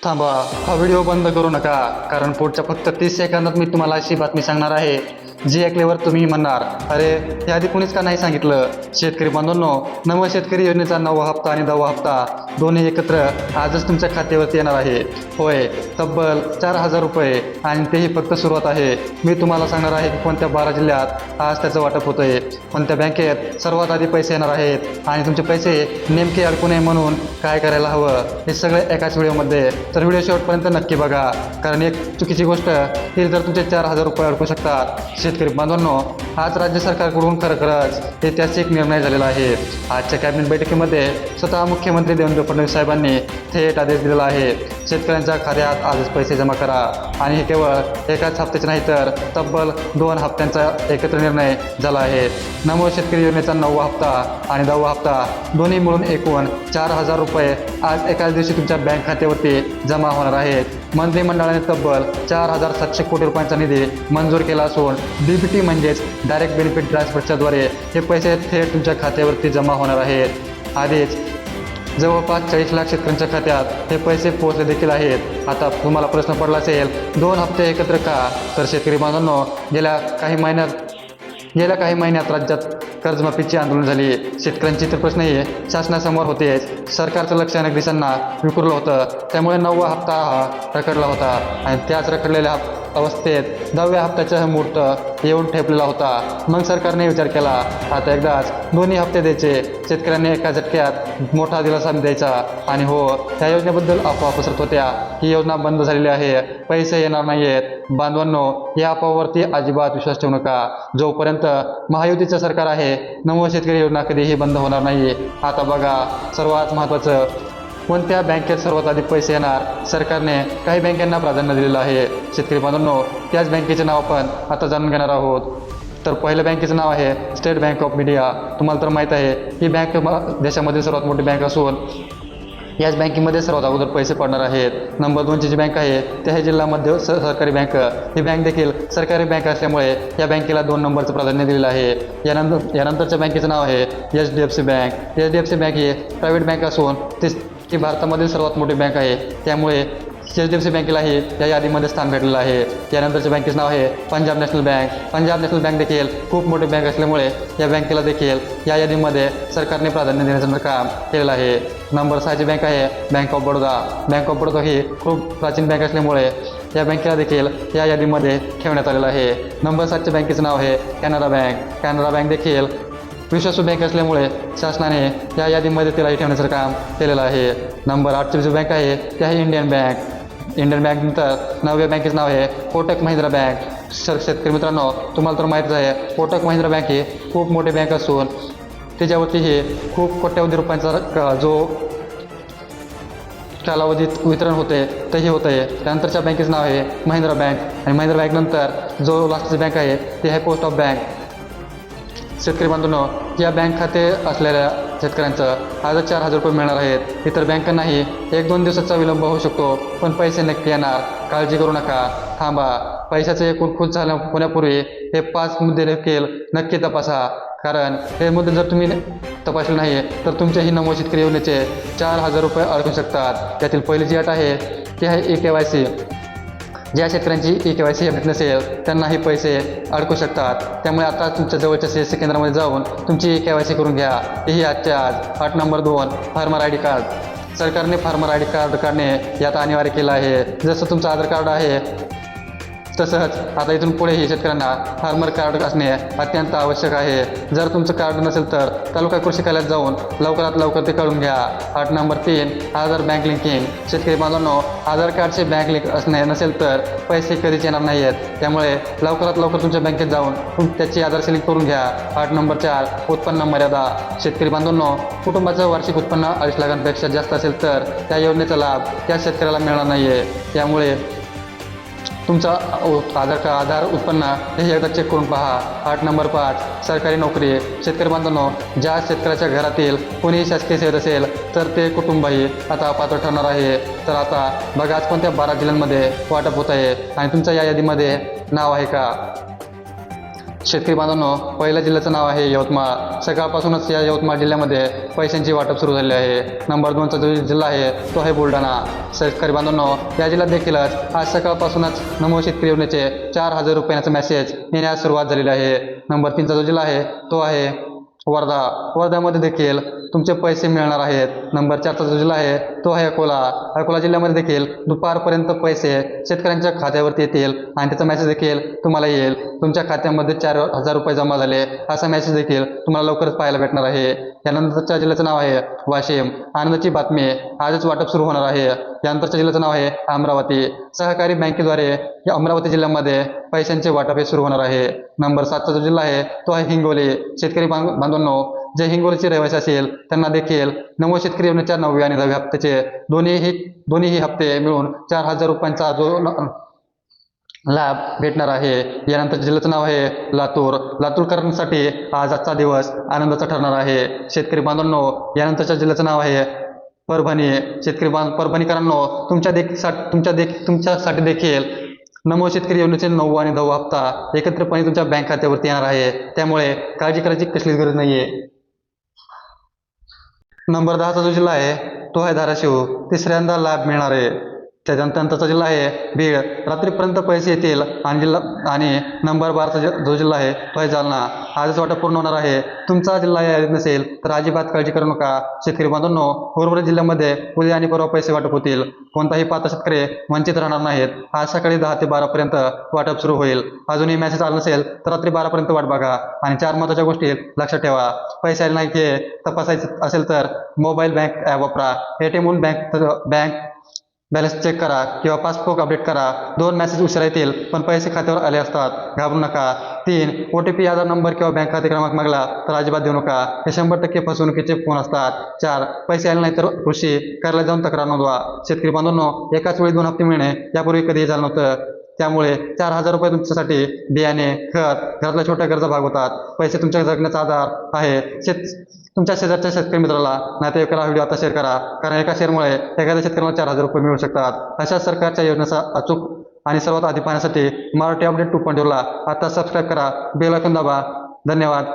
थांबा, हा व्हिडिओ बंद करू नका, कारण पुढच्या फक्त 30 सेकंदात मी तुम्हाला अशी बातमी सांगणार आहे जी ऐकल्यावर तुम्ही म्हणणार, अरे हे आधी कोणीच का नाही सांगितलं. शेतकरी बांधवांनो, नवं शेतकरी योजनेचा 9वा हप्ता आणि 10वा हप्ता दोन्ही एकत्र आजच तुमच्या खात्यावरती येणार आहे. होय, तब्बल 4,000 रुपये, आणि तेही फक्त सुरुवात आहे. मी तुम्हाला सांगणार आहे की कोणत्या 12 जिल्ह्यात आज त्याचं वाटप होतं आहे, कोणत्या बँकेत सर्वात आधी पैसे येणार आहेत, आणि तुमचे पैसे नेमके अडकू नये म्हणून काय करायला हवं, हे सगळे एकाच व्हिडिओमध्ये. तर व्हिडिओ शेवटपर्यंत नक्की बघा, कारण एक चुकीची गोष्ट ही तर तुमचे 4,000 रुपये अडकू शकतात. शेतकरी बांधवांनो, आज राज्य सरकारकडून खरोखरच ऐतिहासिक निर्णय झालेला आहे. आजच्या कॅबिनेट बैठकीमध्ये स्वतः मुख्यमंत्री देवेंद्र फडणवीस साहेबांनी थेट आदेश दिलेला आहे. शेतकऱ्यांच्या खात्यात आजच पैसे जमा करा, आणि हे केवळ एकाच हप्त्याचे नाही तर तब्बल 2 हप्त्यांचा एकत्र निर्णय झाला आहे. नमो शेतकरी योजनेचा 9वा हप्ता आणि 10वा हप्ता दोन्ही मिळून एकूण 4,000 रुपये आज एकाच दिवशी तुमच्या बँक खात्यावरती जमा होणार आहेत. मंत्रिमंडळाने तब्बल 4,700 कोटी रुपयांचा निधी मंजूर केला असून DBT म्हणजेच डायरेक्ट बेनिफिट ट्रान्सफरच्याद्वारे हे पैसे थेट तुमच्या खात्यावरती जमा होणार आहेत. आधीच जवळपास 40 लाख शेतकऱ्यांच्या खात्यात हे पैसे पोहोचले देखील आहेत. आता तुम्हाला प्रश्न पडला असेल, 2 हप्ते एकत्र का? तर शेतकरी बांधवांनो, गेल्या काही महिन्यात राज्यात कर्जमाफीची आंदोलन झाली. शेतकऱ्यांची तर प्रश्नही शासनासमोर होतेच. सरकारचं लक्ष अनेक दिवसांना विखुरलं होतं, त्यामुळे 9वा हप्ता हा रखडला होता, आणि त्याच रखडलेल्या अवस्थेत 10व्या हप्त्याचा मुहूर्त येऊन ठेपलेला होता. मग सरकारने विचार केला, आता एकदाच दोन्ही हप्ते द्यायचे, शेतकऱ्यांनी एका झटक्यात मोठा दिलासा द्यायचा. आणि हो, या योजनेबद्दल अफवा पसरत होत्या, ही योजना बंद झालेली आहे, पैसे येणार नाही आहेत. बांधवांनो, या अफवावरती अजिबात विश्वास ठेवू नका. जोपर्यंत महायुतीचं सरकार आहे, नवं शेतकरी योजना कधीही बंद होणार नाही. आता बघा, सर्वात महत्त्वाचं, कोणत्या बँकेत सर्वात आधी पैसे येणार? सरकारने काही बँकांना प्राधान्य दिलेलं आहे. शेतकरी बांधवांनो, त्याच बँकेचे नाव आपण आता जाणून घेणार आहोत. तर पहिल्या बँकेचं नाव आहे स्टेट बँक ऑफ इंडिया. तुम्हाला तर माहीत आहे, ही बँक देशामधील सर्वात मोठी बँक असून याच बँकेमध्ये सर्वात अगोदर पैसे पडणार आहेत. नंबर 2ची जी बँक आहे ते आहे जिल्हा मध्य सरकारी बँक. ही बँक देखील सरकारी बँक असल्यामुळे या बँकेला 2 नंबरचं प्राधान्य दिलेलं आहे. यानंतरच्या बँकेचं नाव आहे HDFC बँक. HDFC बँक ही प्रायव्हेट बँक असून ती भारतामधील सर्वात मोठी बँक आहे, त्यामुळे HDFC बँकेलाही या यादीमध्ये स्थान भेटलेलं आहे. यानंतरच्या बँकेचं नाव आहे Punjab national bank. Punjab national bank देखील खूप मोठी बँक असल्यामुळे या बँकेला देखील या यादीमध्ये सरकारने प्राधान्य देण्याचं काम केलेलं आहे. नंबर 6ची बँक आहे bank of Baroda. Bank of Baroda ही खूप प्राचीन बँक असल्यामुळे या बँकेला देखील या यादीमध्ये ठेवण्यात आलेलं आहे. नंबर 7च्या बँकेचं नाव आहे कॅनरा बँक. कॅनरा बँक देखील विश्वासू बँक असल्यामुळे शासनाने या यादीमध्ये तिलाही ठेवण्याचं काम केलेलं आहे. नंबर 8ची जी बँक आहे ती आहे इंडियन बँक. इंडियन बँकनंतर 9व्या बँकेचं नाव आहे कोटक महिंद्रा बँक. शेतकरी मित्रांनो, तुम्हाला तर माहीतच आहे, कोटक महिंद्रा बँक ही खूप मोठी बँक असून त्याच्यावरती हे खूप कोट्यवधी रुपयांचा जो कालावधीत वितरण होते तेही होत आहे. त्यानंतरच्या बँकेचं नाव आहे महिंद्रा बँक, आणि महिंद्रा बँकनंतर जो लास्टची बँक आहे ती आहे पोस्ट ऑफ बँक. शेतकरी बांधवांनो, या बँक खाते असलेल्या शेतकऱ्यांचं आज 4,000 रुपये मिळणार आहेत. इतर बँकांनाही 1-2 दिवसाचा विलंब होऊ शकतो, पण पैसे नक्की येणार. काळजी करू नका, थांबा. पैशाचे एकूण खुश होण्यापूर्वी हे 5 मुद्दे देखील नक्की तपासा, कारण हे मुद्दे जर तुम्ही तपासले नाही तर तुमच्याही नमो शेतकरी योजनेचे 4,000 रुपये अडकू शकतात. त्यातील पहिली जी अट आहे ती आहे EKYC. ज्या शेतकऱ्यांची EKYC अपडेट नसेल त्यांनाही पैसे अडकू शकतात. त्यामुळे आता तुमच्या जवळच्या CSC केंद्रामध्ये जाऊन तुमची EKYC करून घ्या. ही आजच्या आज. अट नंबर 2, फार्मर ID कार्ड. सरकारने फार्मर ID कार्ड काढणे यात अनिवार्य केलं आहे. जसं तुमचं आधार कार्ड आहे तसंच आता इथून पुढेही शेतकऱ्यांना फार्मर कार्ड असणे अत्यंत आवश्यक आहे. जर तुमचं कार्ड नसेल तर तालुका कृषी कार्यालयात जाऊन लवकरात लवकर ते काढून घ्या. अट नंबर 3, आधार बँक लिंकिंग. शेतकरी बांधवांनो, आधार कार्डचे बँक लिंक असणे नसेल तर पैसे कधीच येणार नाही आहेत. त्यामुळे लवकरात लवकर तुमच्या बँकेत जाऊन त्याची आधारशी लिंक करून घ्या. अट नंबर 4, उत्पन्न मर्यादा. शेतकरी बांधवांनो, कुटुंबाचं वार्षिक उत्पन्न 2.5 लाखांपेक्षा जास्त असेल तर त्या योजनेचा लाभ त्या शेतकऱ्याला मिळणार नाही आहे. त्यामुळे तुमचा आधार उत्पन्न हे एकदा चेक करून पहा. अट नंबर 5, सरकारी नोकरी. शेतकरी बांधवांनो, ज्या शेतकऱ्याच्या घरातील कोणीही शासकीय सेवेत असेल तर ते कुटुंबही आता पात्र ठरणार आहे. तर आता बघा, आज कोणत्या 12 जिल्ह्यांमध्ये वाटप होत आहे आणि तुमच्या या यादीमध्ये नाव आहे का? शेतकरी बांधवांनो, पहिल्या जिल्ह्याचं नाव आहे यवतमाळ. सकाळपासूनच या यवतमाळ जिल्ह्यामध्ये पैशांची वाटप सुरू झालेली आहे. नंबर 2चा जो जिल्हा आहे तो आहे बुलढाणा. शेतकरी बांधवांनो, या जिल्ह्यात देखीलच आज सकाळपासूनच नमो शेतकरी योजनेचे 4,000 रुपयांचा मेसेज येण्यास सुरुवात झालेली आहे. नंबर 3चा जो जिल्हा आहे तो आहे वर्धा. वर्ध्यामध्ये देखील तुमचे पैसे मिळणार आहेत. नंबर 4चा जो जिल्हा आहे तो आहे अकोला. अकोला जिल्ह्यामध्ये देखील दुपारपर्यंत पैसे शेतकऱ्यांच्या खात्यावरती येतील आणि त्याचा मेसेज देखील तुम्हाला येईल. तुमच्या खात्यामध्ये 4,000 रुपये जमा झाले असा मेसेज देखील तुम्हाला लवकरच पाहायला भेटणार आहे. यानंतरच्या जिल्ह्याचं नाव आहे वाशिम. आनंदाची बातमी, आजच वाटप सुरू होणार आहे. यानंतरच्या जिल्ह्याचं नाव आहे अमरावती. सहकारी बँकेद्वारे या अमरावती जिल्ह्यामध्ये पैशांचे वाटप हे सुरू होणार आहे. नंबर 7चा जो जिल्हा आहे तो आहे हिंगोली. शेतकरी बांधवांनो, जे हिंगोलीचे रहिवासी असेल त्यांना देखील नमो शेतकरी योजनेच्या 9व्या आणि 10व्या हप्त्याचे दोन्ही हप्ते मिळून 4,000 रुपयांचा जो लाभ भेटणार आहे. यानंतर जिल्ह्याचं नाव आहे लातूर. लातूरकरांसाठी आजचा दिवस आनंदाचा ठरणार आहे. शेतकरी बांधवांनो, यानंतरच्या जिल्ह्याचं नाव आहे परभणी. परभणीकरांनो, तुमच्यासाठी देखील नमो शेतकरी योजनेचे 9वा आणि 10वा हप्ता एकत्रितपणे तुमच्या बँक खात्यावरती येणार आहे. त्यामुळे काळजी करायची कसलीच गरज नाहीये. नंबर 10चा जो जिल्हा आहे तो आहे धाराशिव. तिसऱ्यांदा लाभ मिळणार आहे. त्याच्यानंतरचा जिल्हा आहे बीड. रात्रीपर्यंत पैसे येतील आणि नंबर 12चा जो जिल्हा आहे तो आहे जालना. आजच वाटप पूर्ण होणार आहे. तुमचा जिल्हा यादीत नसेल तर अजिबात काळजी करू नका. शेतकरी बांधवांनो, उर्वरित जिल्ह्यामध्ये उद्या आणि परवा पैसे वाटप होतील. कोणताही पात्र शेतकरी वंचित राहणार नाहीत. आज सकाळी 10 ते 12 पर्यंत वाटप सुरू होईल. अजूनही मेसेज आला नसेल तर रात्री 12 पर्यंत वाट बघा. आणि 4 महत्त्वाच्या गोष्टी लक्षात ठेवा. पैसे आले नाही हे तपासायचं असेल तर मोबाईल बँक ॲप वापरा. ATMहून बँक बॅलन्स चेक करा किंवा पासबुक अपडेट करा. 2 मेसेज उशिरा येतील पण पैसे खात्यावर आले असतात. घाबरू नका. 3 OTP, आधार नंबर किंवा बँक खाते क्रमांक मागला तर अजिबात देऊ नका. हे 100% फसवणुकीचे फोन असतात. 4 पैसे आले नाही तर कृषी कार्यालयात जाऊन तक्रार नोंदवा. शेतकरी बांधवांनो, एकाच वेळी 2 हप्ते मिळणे यापूर्वी कधीही झालं नव्हतं. त्यामुळे 4,000 रुपये तुमच्यासाठी बियाणे, खत, घरातल्या छोट्या गरजा भागवतात. पैसे तुमच्या जगण्याचा आधार आहे. तुमच्या शेजारच्या शेतकरी मित्राला, नातेवाईकाला व्हिडिओ आता शेअर करा. कारण एका शेअरमुळे एखाद्या शेतकऱ्याला 4,000 रुपये मिळू शकतात. अशा सरकारच्या योजनेचा अचूक आणि सर्वात आधी पाहण्यासाठी मराठी अपडेट 2.0 ला आता सबस्क्राईब करा, बेल आयकॉन दाबा. धन्यवाद.